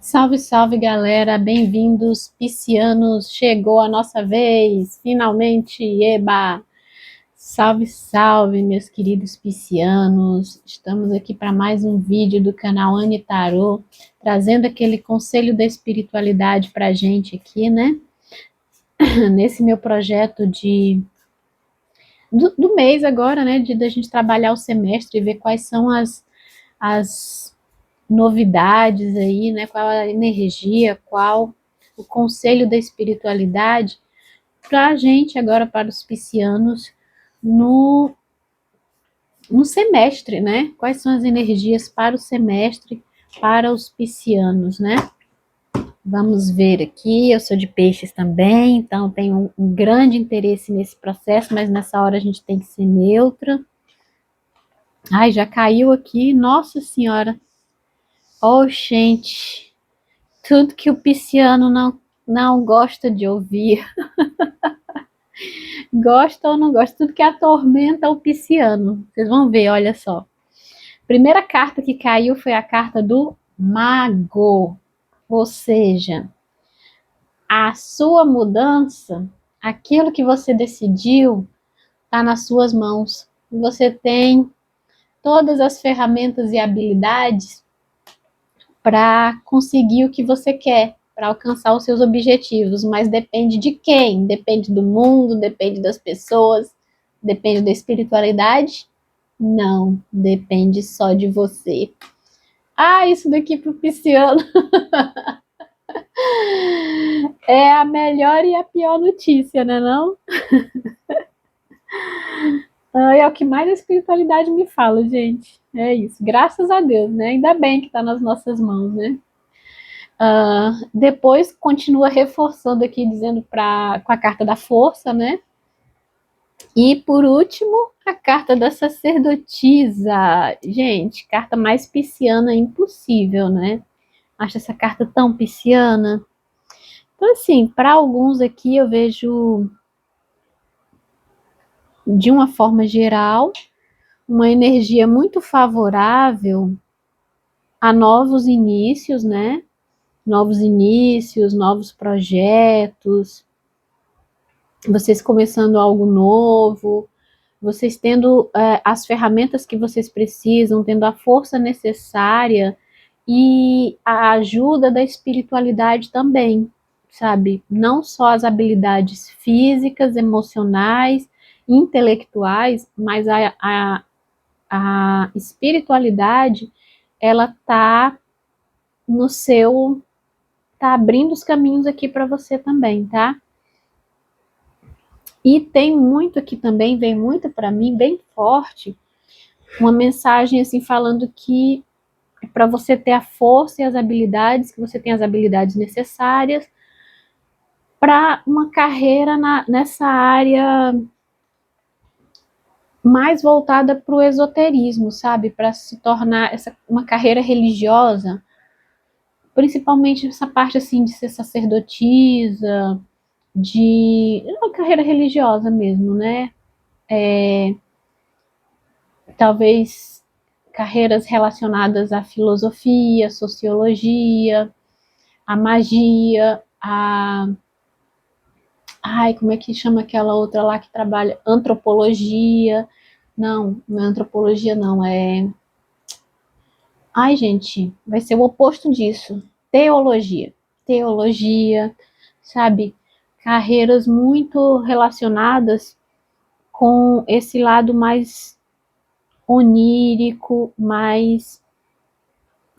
Salve, salve, galera! Bem-vindos, piscianos! Chegou a nossa vez, finalmente! Eba! Salve, salve, meus queridos piscianos! Estamos aqui para mais um vídeo do canal Anne Tarot, trazendo aquele conselho da espiritualidade para a gente aqui, né? Nesse meu projeto do mês agora, né? De da gente trabalhar o semestre e ver quais são as novidades aí, né? Qual a energia, qual o conselho da espiritualidade para a gente agora, para os piscianos, no, no semestre, né? Quais são as energias para o semestre, para os piscianos, né? Vamos ver aqui, eu sou de peixes também, então tenho um grande interesse nesse processo, mas nessa hora a gente tem que ser neutra. Ai, já caiu aqui, nossa senhora. Oh, gente, tudo que o pisciano não gosta de ouvir. Gosta ou não gosta, tudo que atormenta o pisciano. Vocês vão ver, olha só. Primeira carta que caiu foi a carta do Mago. Ou seja, a sua mudança, aquilo que você decidiu, está nas suas mãos. Você tem todas as ferramentas e habilidades para conseguir o que você quer, para alcançar os seus objetivos, mas depende de quem? Depende do mundo, depende das pessoas, depende da espiritualidade? Não, depende só de você. Ah, isso daqui pro pisciano é a melhor e a pior notícia, né não? É o que mais a espiritualidade me fala, gente. É isso, graças a Deus, né? Ainda bem que tá nas nossas mãos, né? Depois continua reforçando aqui, dizendo com a carta da força, né? E por último, a carta da sacerdotisa. Gente, carta mais pisciana impossível, né? Acho essa carta tão pisciana. Então, assim, para alguns aqui eu vejo, de uma forma geral, uma energia muito favorável a novos inícios, né? Novos inícios, novos projetos, vocês começando algo novo, vocês tendo as ferramentas que vocês precisam, tendo a força necessária e a ajuda da espiritualidade também, sabe? Não só as habilidades físicas, emocionais, intelectuais, mas a espiritualidade, ela tá no seu, tá abrindo os caminhos aqui para você também, tá? E tem muito aqui também, vem muito para mim, bem forte, uma mensagem assim falando que é para você ter a força e as habilidades, que você tem as habilidades necessárias para uma carreira nessa área mais voltada para o esoterismo, sabe? Para se tornar uma carreira religiosa, principalmente essa parte assim de ser sacerdotisa, de uma carreira religiosa mesmo, né? Talvez carreiras relacionadas à filosofia, sociologia, à magia, ai, como é que chama aquela outra lá que trabalha? Antropologia. Não, não é antropologia, não, é. Ai, gente, vai ser o oposto disso. Teologia. Teologia, sabe? Carreiras muito relacionadas com esse lado mais onírico, mais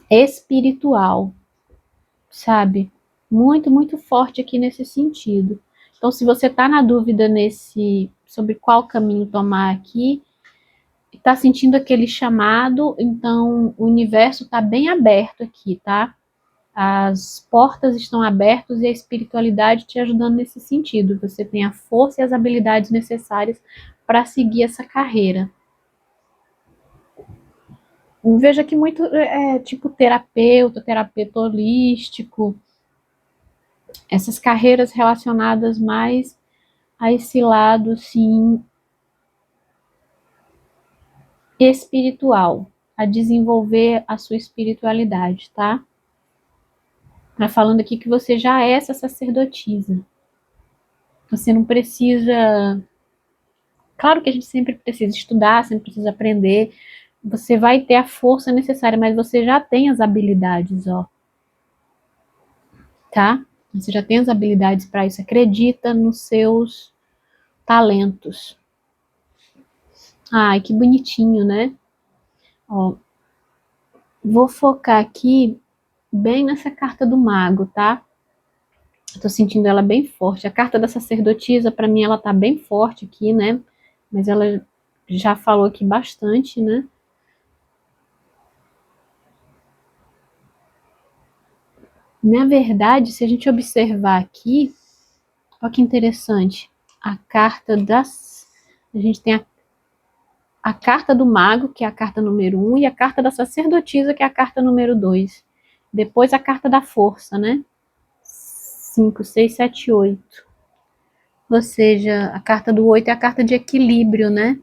espiritual, sabe? Muito, muito forte aqui nesse sentido. Então, se você está na dúvida sobre qual caminho tomar aqui, está sentindo aquele chamado, então o universo está bem aberto aqui, tá? As portas estão abertas e a espiritualidade te ajudando nesse sentido. Você tem a força e as habilidades necessárias para seguir essa carreira. Veja que muito tipo terapeuta holístico, essas carreiras relacionadas mais a esse lado, sim, espiritual, a desenvolver a sua espiritualidade, tá? Tá falando aqui que você já é essa sacerdotisa. Você não precisa... Claro que a gente sempre precisa estudar, sempre precisa aprender. Você vai ter a força necessária, mas você já tem as habilidades, ó. Tá? Você já tem as habilidades para isso. Acredita nos seus talentos. Ai, que bonitinho, né? Ó, vou focar aqui bem nessa carta do mago, tá? Tô sentindo ela bem forte. A carta da sacerdotisa, para mim, ela tá bem forte aqui, né? Mas ela já falou aqui bastante, né? Na verdade, se a gente observar aqui, olha que interessante. A carta das... A gente tem a carta do mago, que é a carta número 1, e a carta da sacerdotisa, que é a carta número 2. Depois a carta da força, né? 5, 6, 7, 8. Ou seja, a carta do 8 é a carta de equilíbrio, né?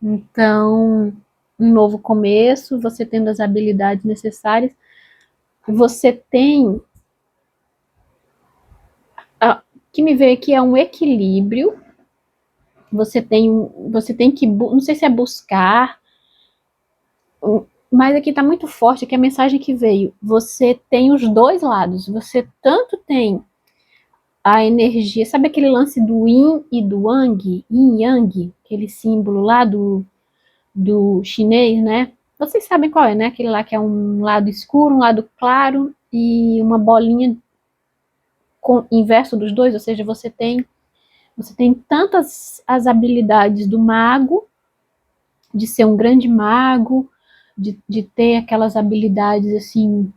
Então, um novo começo, você tendo as habilidades necessárias, você tem... O que me veio aqui é um equilíbrio, você tem que, não sei se é buscar, mas aqui está muito forte, que a mensagem que veio, você tem os dois lados, você tanto tem a energia, sabe aquele lance do yin e do yang, yin yang, aquele símbolo lá do chinês, né? Vocês sabem qual é, né? Aquele lá que é um lado escuro, um lado claro e uma bolinha com inverso dos dois, ou seja, você tem tantas as habilidades do mago, de ser um grande mago, de ter aquelas habilidades assim,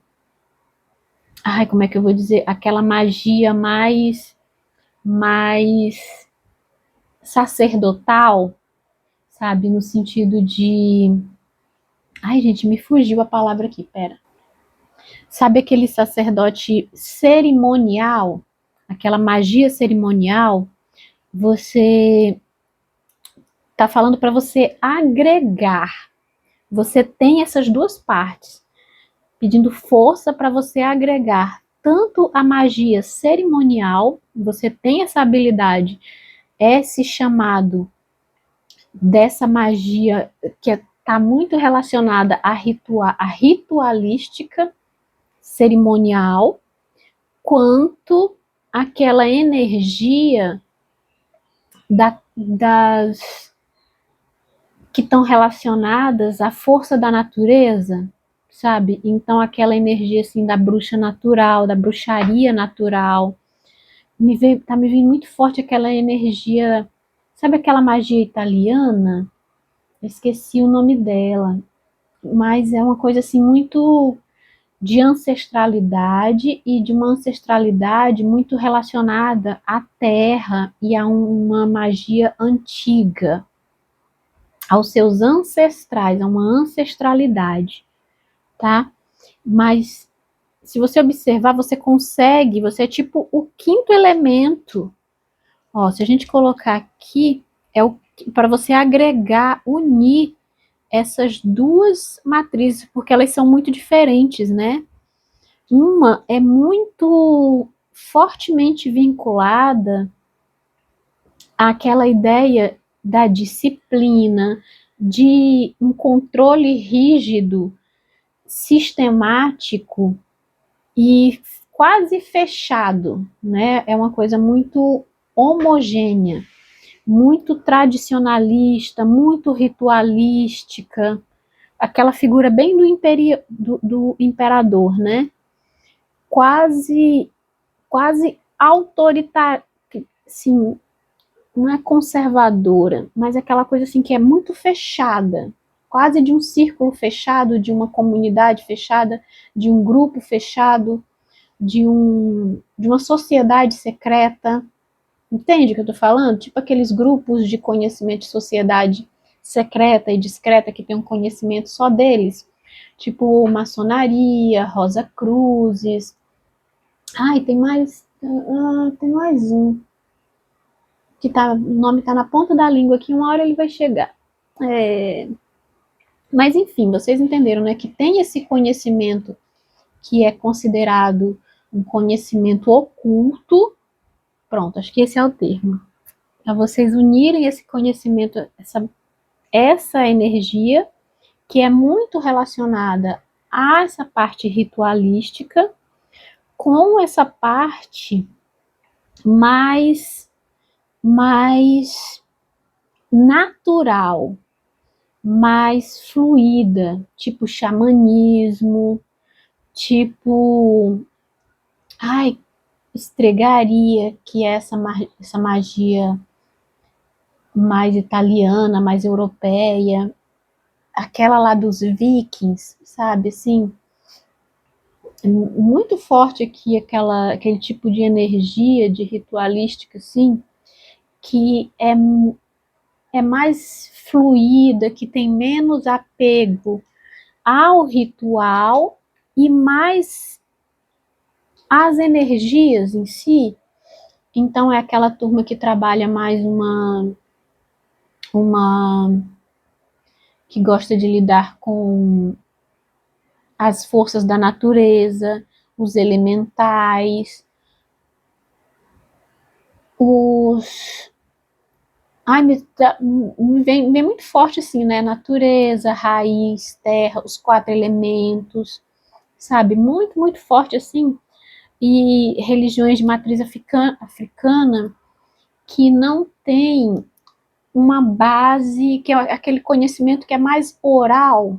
ai, como é que eu vou dizer, aquela magia mais sacerdotal, sabe, no sentido de, ai, gente, me fugiu a palavra aqui, pera. Sabe aquele sacerdote cerimonial, aquela magia cerimonial? Você está falando para você agregar. Você tem essas duas partes, pedindo força para você agregar tanto a magia cerimonial, você tem essa habilidade, esse chamado dessa magia que está muito relacionada à ritualística cerimonial, quanto aquela energia das que estão relacionadas à força da natureza, sabe? Então aquela energia assim da bruxa natural, da bruxaria natural, tá me vindo muito forte aquela energia, sabe aquela magia italiana? Eu esqueci o nome dela, mas é uma coisa assim muito de ancestralidade e de uma ancestralidade muito relacionada à terra e a uma magia antiga, aos seus ancestrais, a uma ancestralidade, tá? Mas se você observar, você consegue, você é tipo o quinto elemento. Ó, se a gente colocar aqui, é para você agregar, unir essas duas matrizes, porque elas são muito diferentes, né? Uma é muito fortemente vinculada àquela ideia da disciplina, de um controle rígido, sistemático e quase fechado, né? É uma coisa muito homogênea, muito tradicionalista, muito ritualística, aquela figura bem do imperador, né? Quase autoritária, sim, não é conservadora, mas é aquela coisa assim que é muito fechada, quase de um círculo fechado, de uma comunidade fechada, de um grupo fechado, de uma sociedade secreta. Entende o que eu tô falando? Tipo aqueles grupos de conhecimento de sociedade secreta e discreta que tem um conhecimento só deles. Tipo maçonaria, Rosa Cruzes. Ai, tem mais um que tá, o nome tá na ponta da língua aqui, uma hora ele vai chegar. Mas enfim, vocês entenderam, né? Que tem esse conhecimento que é considerado um conhecimento oculto. Pronto, acho que esse é o termo. Para vocês unirem esse conhecimento, essa energia, que é muito relacionada a essa parte ritualística, com essa parte mais natural, mais fluida, tipo xamanismo, tipo, ai, estregaria, que é essa magia mais italiana, mais europeia, aquela lá dos vikings, sabe, assim, muito forte aqui aquele tipo de energia, de ritualística, assim, que é mais fluida, que tem menos apego ao ritual e mais às energias em si. Então é aquela turma que trabalha mais uma que gosta de lidar com as forças da natureza, os elementais, os ai, me vem muito forte assim, né? Natureza, raiz, terra, os 4 elementos, sabe? Muito, muito forte assim. E religiões de matriz africana que não tem uma base, que é aquele conhecimento que é mais oral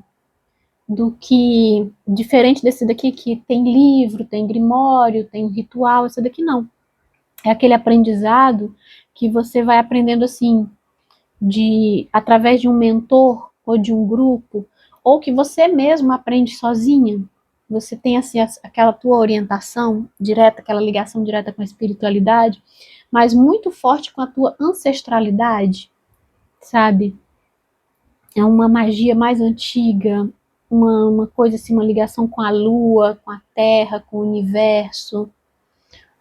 do que, diferente desse daqui, que tem livro, tem grimório, tem ritual, esse daqui não. É aquele aprendizado que você vai aprendendo assim, através de um mentor ou de um grupo, ou que você mesmo aprende sozinha. Você tem assim, aquela tua orientação direta, aquela ligação direta com a espiritualidade, mas muito forte com a tua ancestralidade, sabe? É uma magia mais antiga, uma coisa assim, uma ligação com a lua, com a terra, com o universo,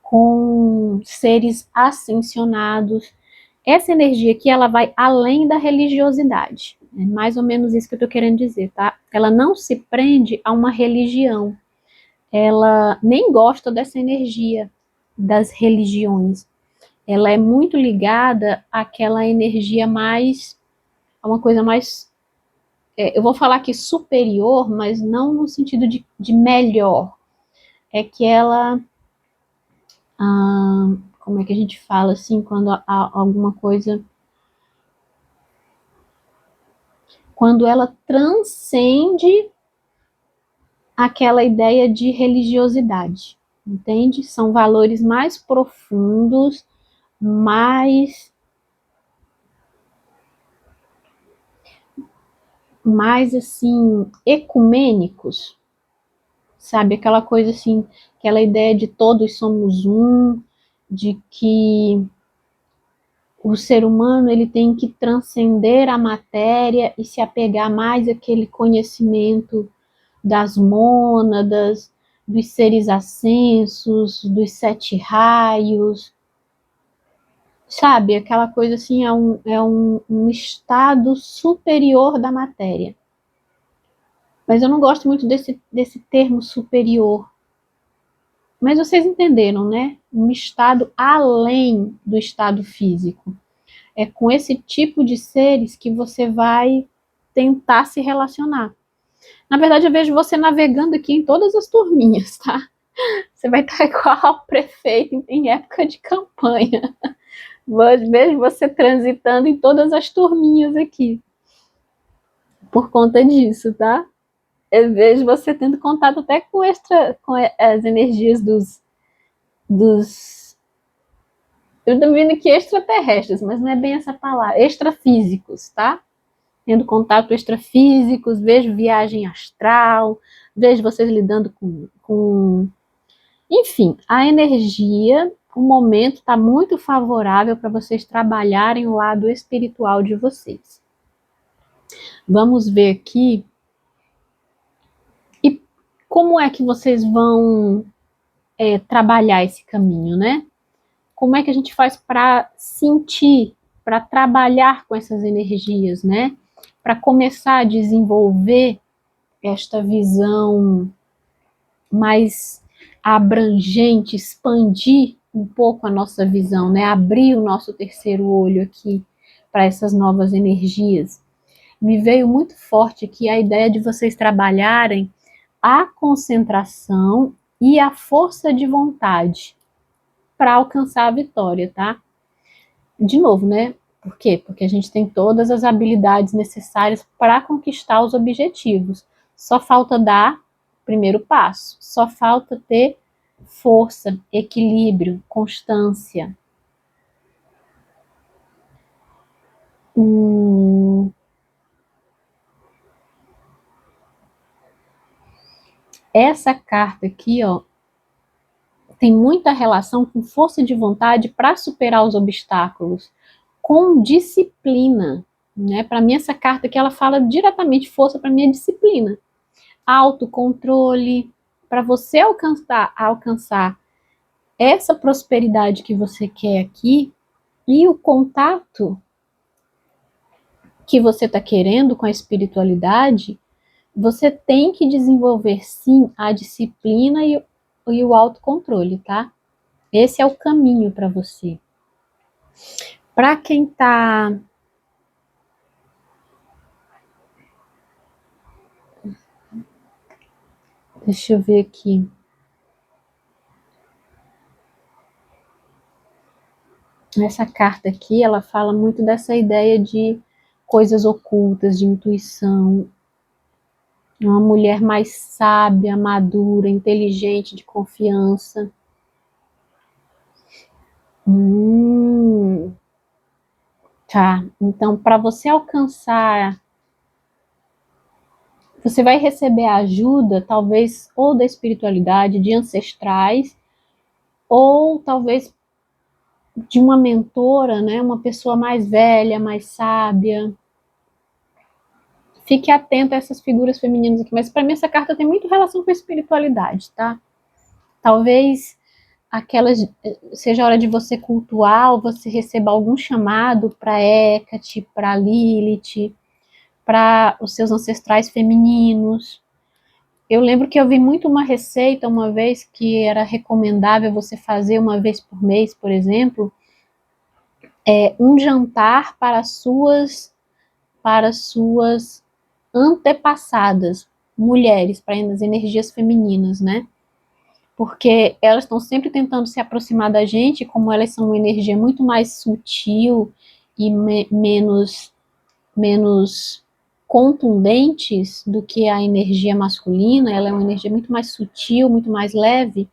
com seres ascensionados. Essa energia aqui, ela vai além da religiosidade. É mais ou menos isso que eu tô querendo dizer, tá? Ela não se prende a uma religião. Ela nem gosta dessa energia das religiões. Ela é muito ligada àquela energia mais, a uma coisa mais, eu vou falar aqui superior, mas não no sentido de melhor. É que ela, como é que a gente fala assim, quando há alguma coisa, quando ela transcende aquela ideia de religiosidade, entende? São valores mais profundos, mais assim, ecumênicos, sabe? Aquela coisa assim, aquela ideia de todos somos um, de que o ser humano ele tem que transcender a matéria e se apegar mais àquele conhecimento das mônadas, dos seres ascensos, dos 7 raios, sabe? Aquela coisa assim, é um estado superior da matéria. Mas eu não gosto muito desse termo superior. Mas vocês entenderam, né? Um estado além do estado físico. É com esse tipo de seres que você vai tentar se relacionar. Na verdade, eu vejo você navegando aqui em todas as turminhas, tá? Você vai estar igual o prefeito em época de campanha. Vejo você transitando em todas as turminhas aqui. Por conta disso, tá? Eu vejo você tendo contato até com as energias dos eu domino aqui extraterrestres, mas não é bem essa palavra, extrafísicos, tá? Tendo contato extrafísicos, vejo viagem astral, vejo vocês lidando com... Enfim, a energia, o momento está muito favorável para vocês trabalharem o lado espiritual de vocês. Vamos ver aqui. E como é que vocês vão trabalhar esse caminho, né? Como é que a gente faz para sentir, para trabalhar com essas energias, né? Para começar a desenvolver esta visão mais abrangente, expandir um pouco a nossa visão, né? Abrir o nosso terceiro olho aqui para essas novas energias. Me veio muito forte aqui a ideia de vocês trabalharem a concentração e a força de vontade para alcançar a vitória, tá? De novo, né? Por quê? Porque a gente tem todas as habilidades necessárias para conquistar os objetivos. Só falta dar o primeiro passo. Só falta ter força, equilíbrio, constância. Essa carta aqui, ó, tem muita relação com força de vontade para superar os obstáculos, com disciplina, né? Para mim essa carta aqui ela fala diretamente força para mim é disciplina, autocontrole, para você alcançar essa prosperidade que você quer aqui e o contato que você está querendo com a espiritualidade, você tem que desenvolver sim a disciplina e o autocontrole, tá? Esse é o caminho para você. Para quem tá Deixa eu ver aqui. Essa carta aqui, ela fala muito dessa ideia de coisas ocultas, de intuição. Uma mulher mais sábia, madura, inteligente, de confiança. Tá. Então, para você alcançar, você vai receber a ajuda, talvez, ou da espiritualidade, de ancestrais, ou talvez de uma mentora, né? Uma pessoa mais velha, mais sábia. Fique atento a essas figuras femininas aqui, mas para mim essa carta tem muito relação com a espiritualidade, tá? Talvez aquelas seja a hora de você cultuar ou você receba algum chamado para Hecate, para Lilith, para os seus ancestrais femininos. Eu lembro que eu vi muito uma receita uma vez que era recomendável você fazer uma vez por mês, por exemplo, um jantar para suas antepassadas, mulheres, para as energias femininas, né? Porque elas estão sempre tentando se aproximar da gente, como elas são uma energia muito mais sutil e menos contundentes do que a energia masculina, ela é uma energia muito mais sutil, muito mais leve.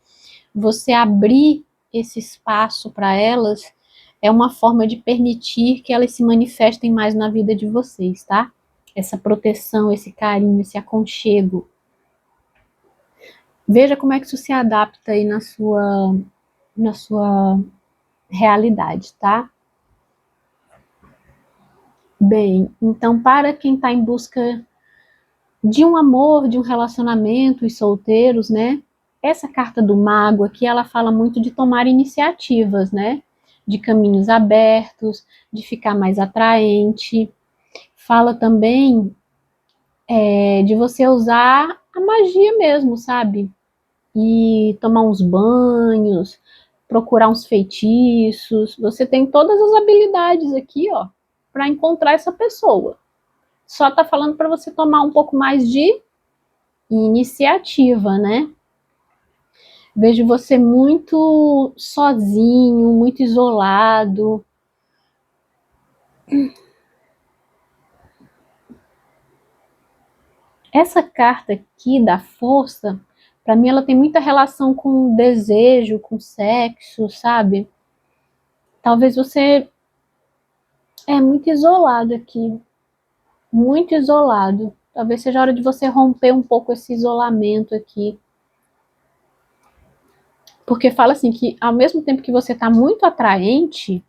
Você abrir esse espaço para elas é uma forma de permitir que elas se manifestem mais na vida de vocês, tá? Essa proteção, esse carinho, esse aconchego. Veja como é que isso se adapta aí na sua realidade, tá? Bem, então para quem está em busca de um amor, de um relacionamento, os solteiros, né? Essa carta do mago aqui, ela fala muito de tomar iniciativas, né? De caminhos abertos, de ficar mais atraente. Fala também de você usar a magia mesmo, sabe? E tomar uns banhos, procurar uns feitiços. Você tem todas as habilidades aqui, ó, para encontrar essa pessoa. Só tá falando para você tomar um pouco mais de iniciativa, né? Vejo você muito sozinho, muito isolado. Essa carta aqui da força, para mim ela tem muita relação com desejo, com sexo, sabe? Talvez você é muito isolado aqui, muito isolado. Talvez seja a hora de você romper um pouco esse isolamento aqui. Porque fala assim que ao mesmo tempo que você está muito atraente,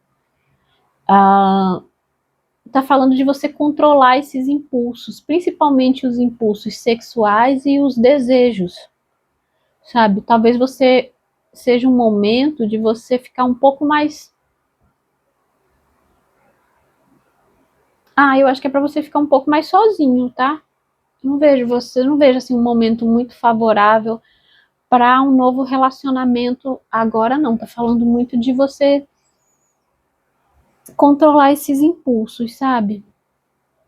tá falando de você controlar esses impulsos, principalmente os impulsos sexuais e os desejos, sabe? Talvez você seja um momento de você ficar um pouco mais. Eu acho que é para você ficar um pouco mais sozinho, tá? Não vejo assim um momento muito favorável para um novo relacionamento agora não. Tá falando muito de você controlar esses impulsos, sabe?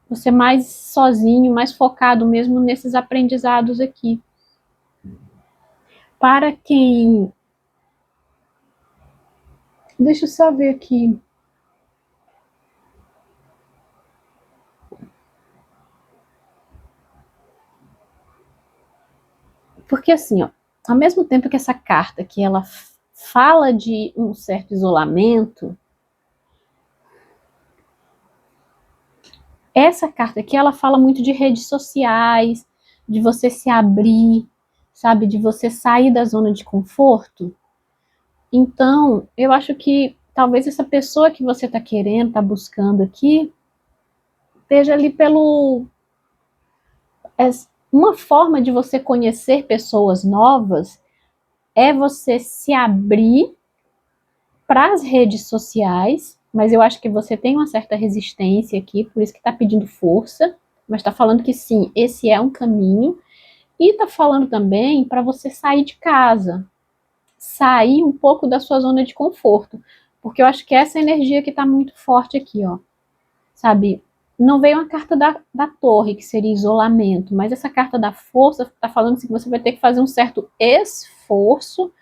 Você mais sozinho, mais focado mesmo nesses aprendizados aqui. Para quem... Deixa eu só ver aqui. Porque assim, ó, ao mesmo tempo que essa carta que ela fala de um certo isolamento, essa carta aqui ela fala muito de redes sociais, de você se abrir, sabe, de você sair da zona de conforto. Então, eu acho que talvez essa pessoa que você está querendo, está buscando aqui, esteja ali pelo... Uma forma de você conhecer pessoas novas é você se abrir para as redes sociais, mas eu acho que você tem uma certa resistência aqui, por isso que está pedindo força, mas está falando que sim, esse é um caminho, e está falando também para você sair de casa, sair um pouco da sua zona de conforto, porque eu acho que essa energia que está muito forte aqui, ó, sabe? Não veio uma carta da torre, que seria isolamento, mas essa carta da força está falando assim, que você vai ter que fazer um certo esforço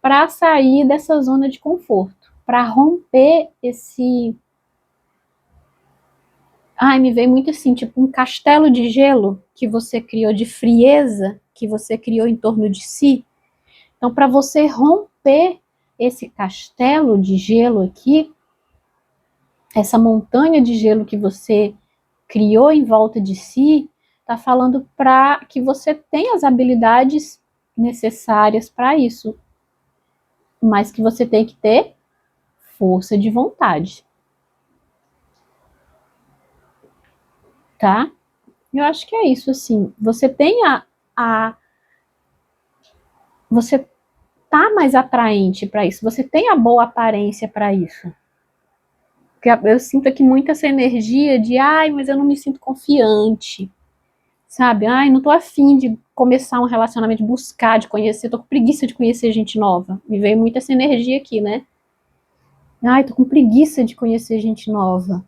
para sair dessa zona de conforto, para romper esse... Ai, me veio muito assim, tipo um castelo de gelo que você criou, de frieza que você criou em torno de si. Então, para você romper esse castelo de gelo aqui, essa montanha de gelo que você criou em volta de si, está falando para que você tenha as habilidades necessárias para isso, mas que você tem que ter força de vontade, tá? Eu acho que é isso, assim. Você tem você tá mais atraente para isso. Você tem a boa aparência para isso. Porque eu sinto aqui muito essa energia de, ai, mas eu não me sinto confiante, sabe? Ai, não tô afim de começar um relacionamento, de buscar, de conhecer, tô com preguiça de conhecer gente nova. Me veio muito essa energia aqui, né? Ai, tô com preguiça de conhecer gente nova.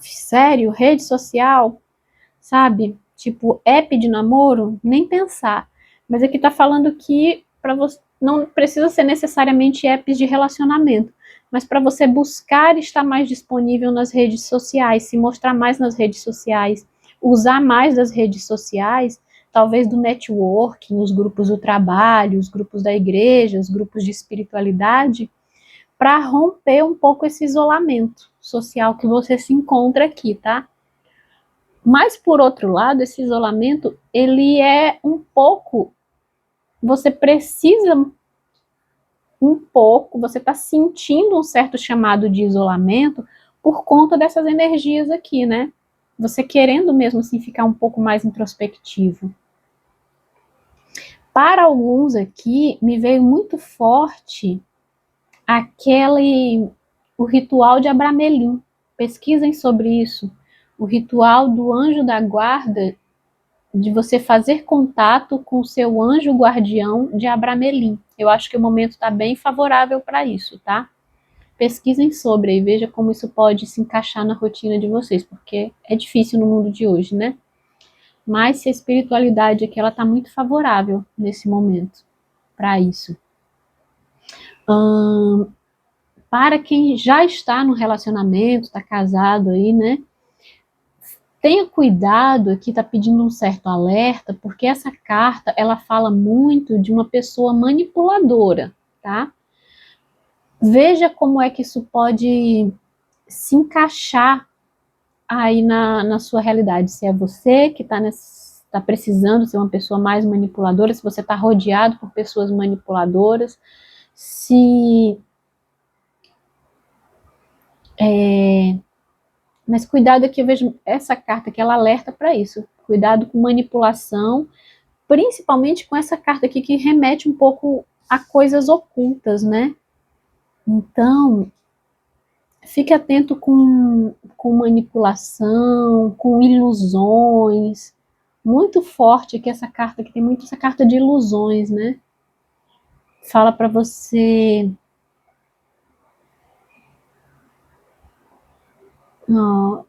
Sério? Rede social? Sabe? Tipo, app de namoro, nem pensar. Mas aqui tá falando que para você não precisa ser necessariamente apps de relacionamento, mas para você buscar estar mais disponível nas redes sociais, se mostrar mais nas redes sociais, usar mais das redes sociais, talvez do networking, os grupos do trabalho, os grupos da igreja, os grupos de espiritualidade, para romper um pouco esse isolamento social que você se encontra aqui, tá? Mas, por outro lado, esse isolamento, ele é um pouco... Você precisa um pouco, você está sentindo um certo chamado de isolamento por conta dessas energias aqui, né? Você querendo mesmo assim ficar um pouco mais introspectivo. Para alguns aqui, me veio muito forte o ritual de Abramelin. Pesquisem sobre isso. O ritual do anjo da guarda, de você fazer contato com o seu anjo guardião de Abramelin. Eu acho que o momento está bem favorável para isso, tá? Pesquisem sobre e veja como isso pode se encaixar na rotina de vocês, porque é difícil no mundo de hoje, né? Mas se a espiritualidade aqui, ela está muito favorável nesse momento para isso. Para quem já está no relacionamento, está casado aí, né? Tenha cuidado, aqui está pedindo um certo alerta, porque essa carta, ela fala muito de uma pessoa manipuladora, tá? Veja como é que isso pode se encaixar aí na sua realidade. Se é você que está precisando ser uma pessoa mais manipuladora, se você está rodeado por pessoas manipuladoras, se... Mas cuidado aqui, eu vejo essa carta que ela alerta para isso. Cuidado com manipulação, principalmente com essa carta aqui que remete um pouco a coisas ocultas, né? Então, fique atento com manipulação, com ilusões, muito forte aqui essa carta, que tem muito essa carta de ilusões, né? Fala para você... Ó,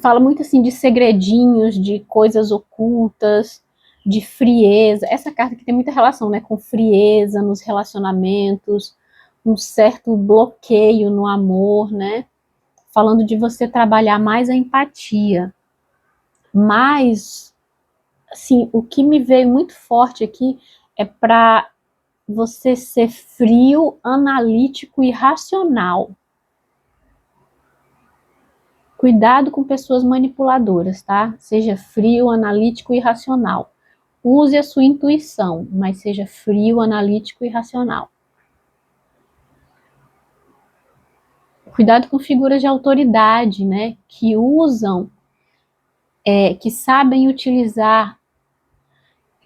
fala muito assim de segredinhos, de coisas ocultas, de frieza. Essa carta que tem muita relação, né, com frieza nos relacionamentos, um certo bloqueio no amor, né? Falando de você trabalhar mais a empatia. Mas, assim, o que me veio muito forte aqui é para você ser frio, analítico e racional. Cuidado com pessoas manipuladoras, tá? Seja frio, analítico e racional. Use a sua intuição, mas seja frio, analítico e racional. Cuidado com figuras de autoridade, né? Que usam, que sabem utilizar,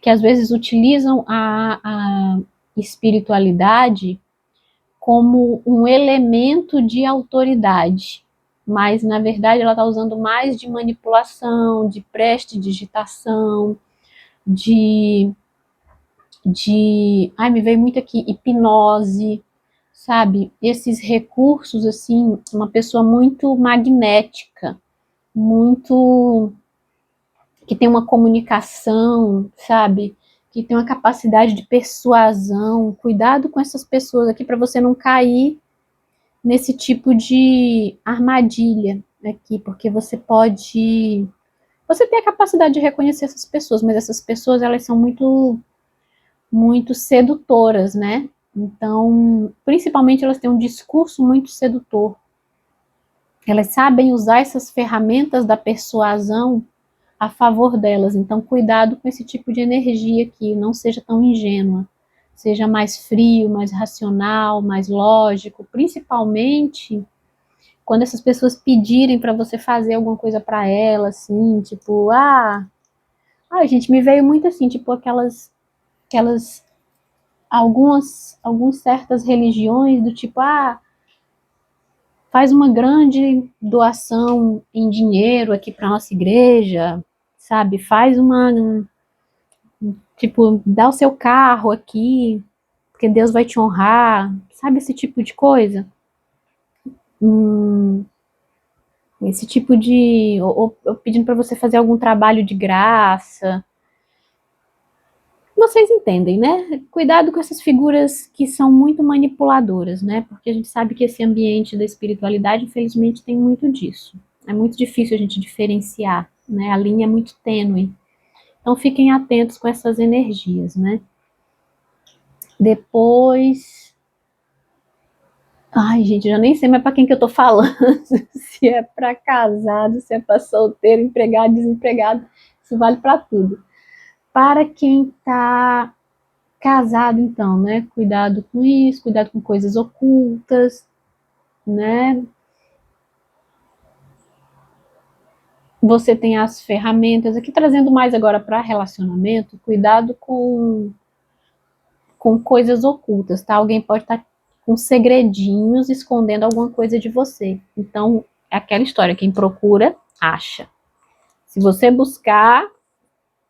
que às vezes utilizam a espiritualidade como um elemento de autoridade, mas na verdade ela está usando mais de manipulação, de prestidigitação, ai, me veio muito aqui, hipnose, sabe? Esses recursos, assim, uma pessoa muito magnética, muito, que tem uma comunicação, sabe? Que tem uma capacidade de persuasão. Cuidado com essas pessoas aqui para você não cair nesse tipo de armadilha aqui, porque você pode... Você tem a capacidade de reconhecer essas pessoas, mas essas pessoas, elas são muito sedutoras, né? Então, principalmente elas têm um discurso muito sedutor. Elas sabem usar essas ferramentas da persuasão a favor delas. Então, cuidado com esse tipo de energia aqui, não seja tão ingênua. Seja mais frio, mais racional, mais lógico, principalmente quando essas pessoas pedirem para você fazer alguma coisa para elas, assim, tipo, gente, me veio muito assim, tipo aquelas algumas certas religiões do tipo, faz uma grande doação em dinheiro aqui para nossa igreja, sabe? Faz tipo, dá o seu carro aqui, porque Deus vai te honrar, sabe esse tipo de coisa? Esse tipo de, ou pedindo para você fazer algum trabalho de graça. Vocês entendem, né? Cuidado com essas figuras que são muito manipuladoras, né? Porque a gente sabe que esse ambiente da espiritualidade, infelizmente, tem muito disso. É muito difícil a gente diferenciar, né? A linha é muito tênue. Então fiquem atentos com essas energias, né? Depois... Ai, gente, já nem sei mais para quem que eu tô falando. Se é para casado, se é para solteiro, empregado, desempregado. Isso vale para tudo. Para quem tá casado, então, né? Cuidado com isso, cuidado com coisas ocultas, né? Você tem as ferramentas aqui, trazendo mais agora para relacionamento, cuidado com coisas ocultas, tá? Alguém pode estar com segredinhos escondendo alguma coisa de você. Então, é aquela história, quem procura, acha. Se você buscar,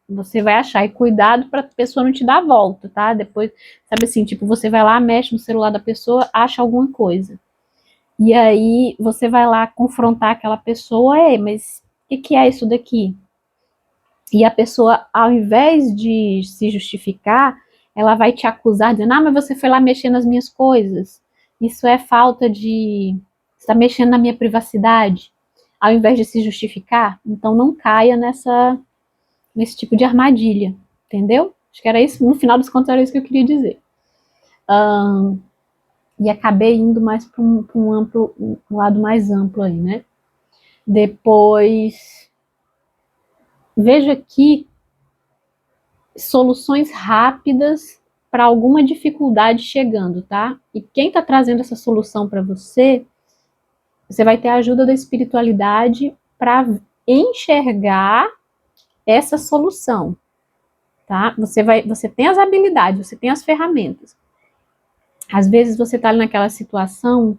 você vai achar. E cuidado para a pessoa não te dar a volta, tá? Depois, sabe assim, tipo, você vai lá, mexe no celular da pessoa, acha alguma coisa. E aí você vai lá confrontar aquela pessoa, mas o que é isso daqui? E a pessoa, ao invés de se justificar, ela vai te acusar, dizendo, mas você foi lá mexer nas minhas coisas. Isso é falta de... Você está mexendo na minha privacidade. Ao invés de se justificar, então não caia nesse tipo de armadilha, entendeu? Acho que era isso, no final dos contos era isso que eu queria dizer. E acabei indo mais para um lado mais amplo aí, né? Depois, vejo aqui soluções rápidas para alguma dificuldade chegando, tá? E quem está trazendo essa solução para você, você vai ter a ajuda da espiritualidade para enxergar essa solução, tá? Você tem as habilidades, você tem as ferramentas. Às vezes você está naquela situação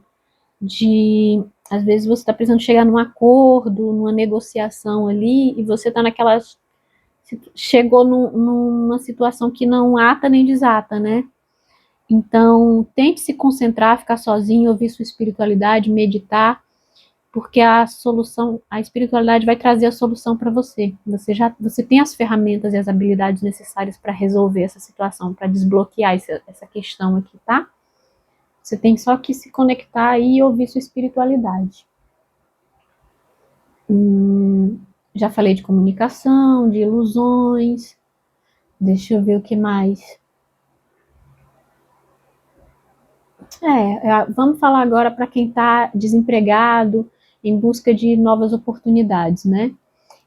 de Às vezes você está precisando chegar num acordo, numa negociação ali, e você está naquelas... Chegou numa situação que não ata nem desata, né? Então, tente se concentrar, ficar sozinho, ouvir sua espiritualidade, meditar, porque a solução, a espiritualidade vai trazer a solução para você. Você tem as ferramentas e as habilidades necessárias para resolver essa situação, para desbloquear essa questão aqui, tá? Você tem só que se conectar aí e ouvir sua espiritualidade. Já falei de comunicação, de ilusões. Deixa eu ver o que mais. Vamos falar agora para quem está desempregado, em busca de novas oportunidades, né?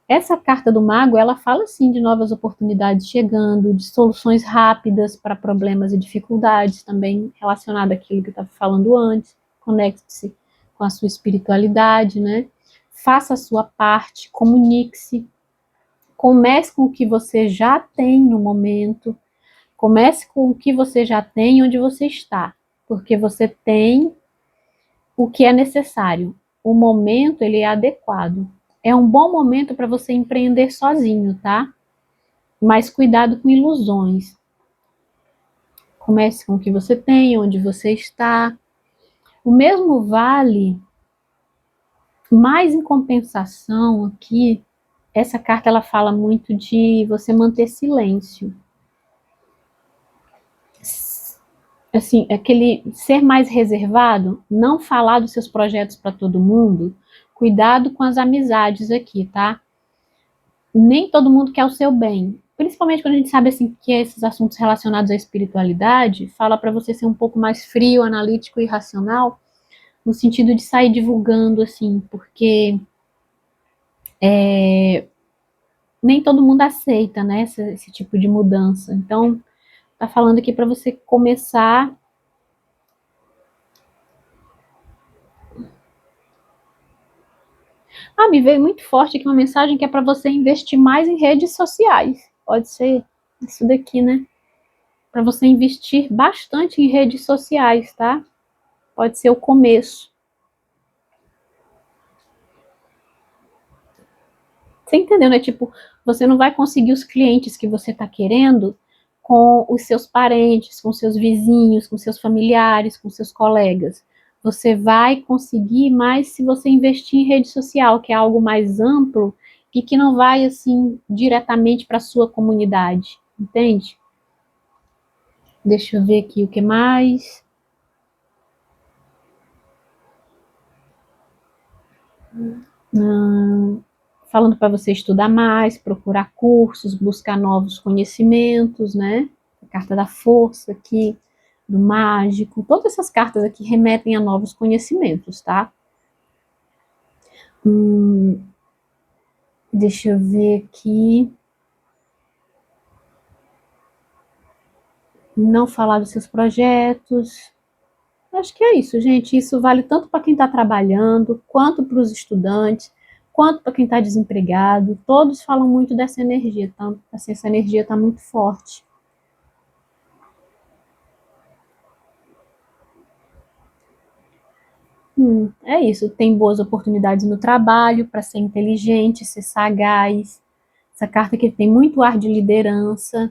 Essa carta do mago, ela fala sim de novas oportunidades chegando, de soluções rápidas para problemas e dificuldades, também relacionado àquilo que eu estava falando antes. Conecte-se com a sua espiritualidade, né? Faça a sua parte, comunique-se, comece com o que você já tem no momento, comece com o que você já tem onde você está, porque você tem o que é necessário. O momento, ele é adequado. É um bom momento para você empreender sozinho, tá? Mas cuidado com ilusões. Comece com o que você tem, onde você está. O mesmo vale, mas em compensação aqui, essa carta ela fala muito de você manter silêncio. Assim, aquele ser mais reservado, não falar dos seus projetos para todo mundo. Cuidado com as amizades aqui, tá? Nem todo mundo quer o seu bem. Principalmente quando a gente sabe assim que esses assuntos relacionados à espiritualidade fala para você ser um pouco mais frio, analítico e racional, no sentido de sair divulgando assim, porque nem todo mundo aceita, né, esse tipo de mudança. Então, tá falando aqui para você começar. Me veio muito forte aqui uma mensagem que é para você investir mais em redes sociais. Pode ser isso daqui, né? Para você investir bastante em redes sociais, tá? Pode ser o começo. Você entendeu, né? Tipo, você não vai conseguir os clientes que você está querendo com os seus parentes, com seus vizinhos, com seus familiares, com seus colegas. Você vai conseguir mais se você investir em rede social, que é algo mais amplo e que não vai, assim, diretamente para a sua comunidade. Entende? Deixa eu ver aqui o que mais. Falando para você estudar mais, procurar cursos, buscar novos conhecimentos, né? A carta da força aqui, do mágico, todas essas cartas aqui remetem a novos conhecimentos, tá? Deixa eu ver aqui. Não falar dos seus projetos. Acho que é isso, gente. Isso vale tanto para quem está trabalhando, quanto para os estudantes, quanto para quem está desempregado. Todos falam muito dessa energia, tá? Assim, essa energia está muito forte. É isso, tem boas oportunidades no trabalho para ser inteligente, ser sagaz. Essa carta aqui tem muito ar de liderança,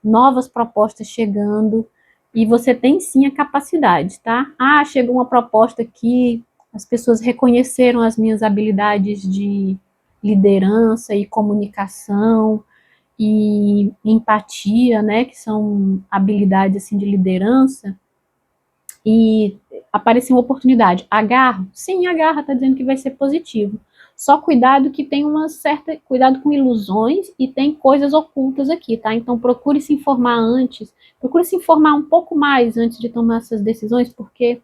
novas propostas chegando, e você tem sim a capacidade, tá? Chegou uma proposta aqui, as pessoas reconheceram as minhas habilidades de liderança e comunicação e empatia, né, que são habilidades assim de liderança, e aparecer uma oportunidade, agarro? Sim, agarra, tá dizendo que vai ser positivo. Só cuidado que tem uma certa, cuidado com ilusões e tem coisas ocultas aqui, tá? Então procure se informar antes, procure se informar um pouco mais antes de tomar essas decisões, porque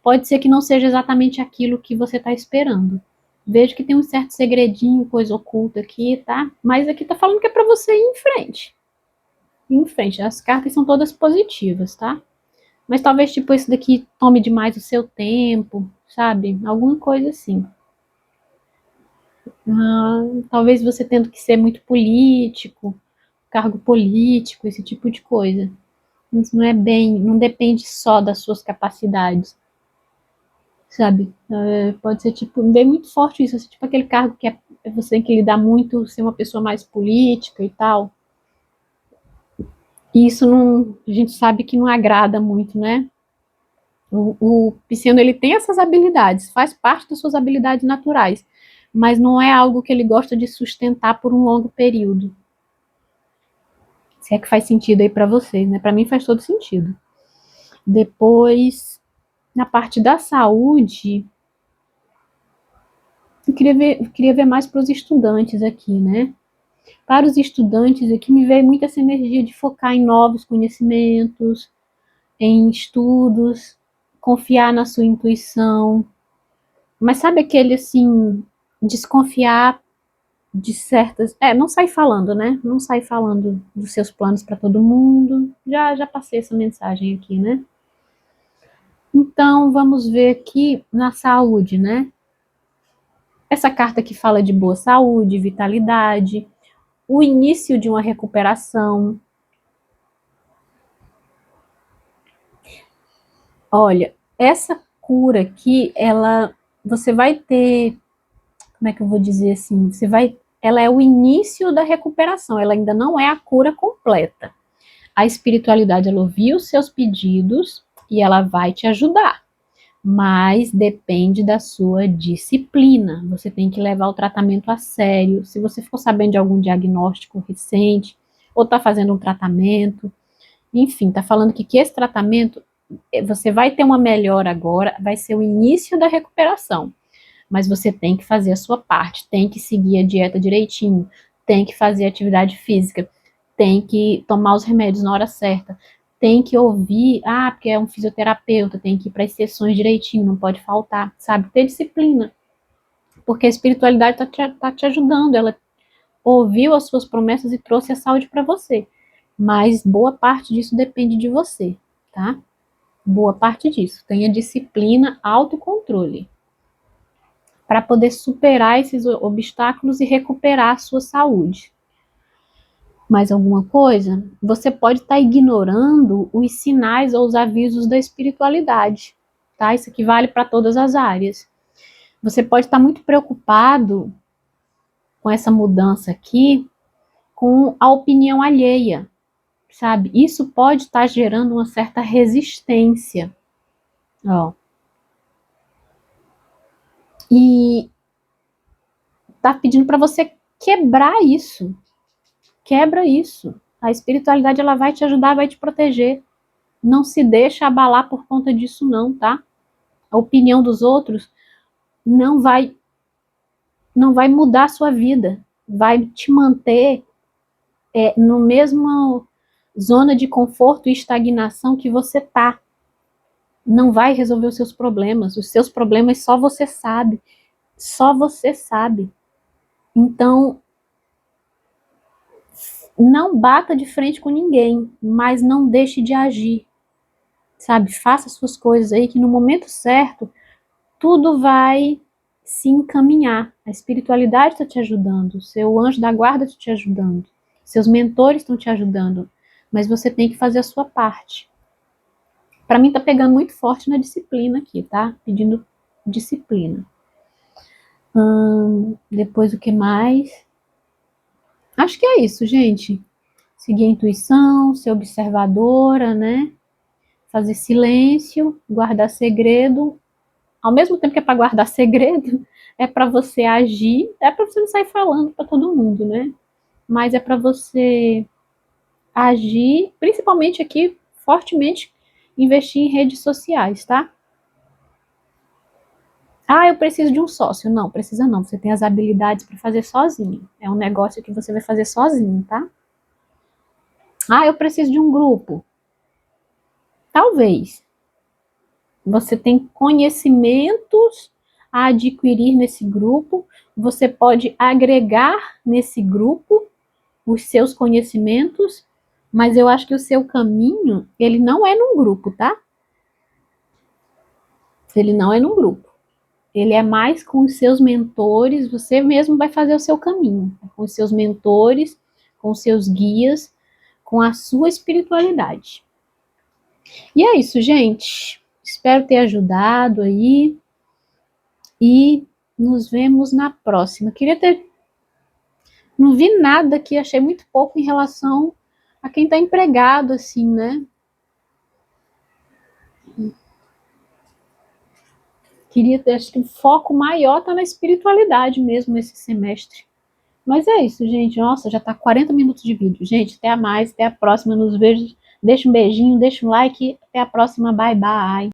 pode ser que não seja exatamente aquilo que você está esperando. Vejo que tem um certo segredinho, coisa oculta aqui, tá? Mas aqui tá falando que é para você ir em frente. Ir em frente. As cartas são todas positivas, tá? Mas talvez, tipo, isso daqui tome demais o seu tempo, sabe? Alguma coisa assim. Talvez você tendo que ser muito político, cargo político, esse tipo de coisa. Isso não é bem, não depende só das suas capacidades. sabe? Pode ser, tipo, bem muito forte isso, assim, tipo aquele cargo que você tem que lidar muito, ser uma pessoa mais política e tal. E isso não, a gente sabe que não agrada muito, né? O pisciano, ele tem essas habilidades, faz parte das suas habilidades naturais, mas não é algo que ele gosta de sustentar por um longo período. Se é que faz sentido aí para vocês, né? Para mim faz todo sentido. Depois, na parte da saúde, eu queria ver mais para os estudantes aqui, né? Para os estudantes aqui me veio muito essa energia de focar em novos conhecimentos, em estudos, confiar na sua intuição. Mas sabe aquele assim, desconfiar de certas. Não sai falando, né? Não sai falando dos seus planos para todo mundo. Já passei essa mensagem aqui, né? Então, vamos ver aqui na saúde, né? Essa carta que fala de boa saúde, vitalidade, o início de uma recuperação. Olha, essa cura aqui, você vai ter, como é que eu vou dizer assim? Ela é o início da recuperação, ela ainda não é a cura completa. A espiritualidade, ela ouviu os seus pedidos e ela vai te ajudar, mas depende da sua disciplina. Você tem que levar o tratamento a sério. Se você for sabendo de algum diagnóstico recente, ou está fazendo um tratamento, enfim, está falando que esse tratamento, você vai ter uma melhora agora, vai ser o início da recuperação, mas você tem que fazer a sua parte, tem que seguir a dieta direitinho, tem que fazer atividade física, tem que tomar os remédios na hora certa, tem que ouvir, porque é um fisioterapeuta, tem que ir para as sessões direitinho, não pode faltar, sabe? Ter disciplina, porque a espiritualidade tá te ajudando, ela ouviu as suas promessas e trouxe a saúde para você, mas boa parte disso depende de você, tá? Boa parte disso. Tenha disciplina, autocontrole, para poder superar esses obstáculos e recuperar a sua saúde. Mais alguma coisa? Você pode estar ignorando os sinais ou os avisos da espiritualidade, tá? Isso aqui vale para todas as áreas. Você pode estar muito preocupado com essa mudança aqui, com a opinião alheia, sabe? Isso pode estar gerando uma certa resistência, ó. E tá pedindo para você quebrar isso. Quebra isso. A espiritualidade, ela vai te ajudar, vai te proteger. Não se deixa abalar por conta disso não, tá? A opinião dos outros não vai mudar a sua vida. Vai te manter no mesmo zona de conforto e estagnação que você tá. Não vai resolver os seus problemas. Os seus problemas só você sabe. Só você sabe. Então, não bata de frente com ninguém, mas não deixe de agir, sabe? Faça suas coisas aí que no momento certo tudo vai se encaminhar. A espiritualidade está te ajudando, o seu anjo da guarda está te ajudando, seus mentores estão te ajudando, mas você tem que fazer a sua parte. Para mim tá pegando muito forte na disciplina aqui, tá? Pedindo disciplina. Depois o que mais? Acho que é isso, gente. Seguir a intuição, ser observadora, né? Fazer silêncio, guardar segredo. Ao mesmo tempo que é para guardar segredo, é para você agir, é para você não sair falando para todo mundo, né? Mas é para você agir, principalmente aqui, fortemente, investir em redes sociais, tá? Eu preciso de um sócio. Não, precisa não. Você tem as habilidades para fazer sozinho. É um negócio que você vai fazer sozinho, tá? Eu preciso de um grupo. Talvez. Você tem conhecimentos a adquirir nesse grupo, você pode agregar nesse grupo os seus conhecimentos, mas eu acho que o seu caminho, ele não é num grupo, tá? Ele não é num grupo. Ele é mais com os seus mentores, você mesmo vai fazer o seu caminho, com os seus mentores, com os seus guias, com a sua espiritualidade. E é isso, gente. Espero ter ajudado aí. e nos vemos na próxima. Não vi nada aqui, achei muito pouco em relação a quem está empregado, assim, né? Queria ter, acho que o foco maior está na espiritualidade mesmo esse semestre. Mas é isso, gente. Nossa, já tá 40 minutos de vídeo. Gente, até a mais, até a próxima. Nos vejo. Deixa um beijinho, deixa um like. Até a próxima. Bye, bye.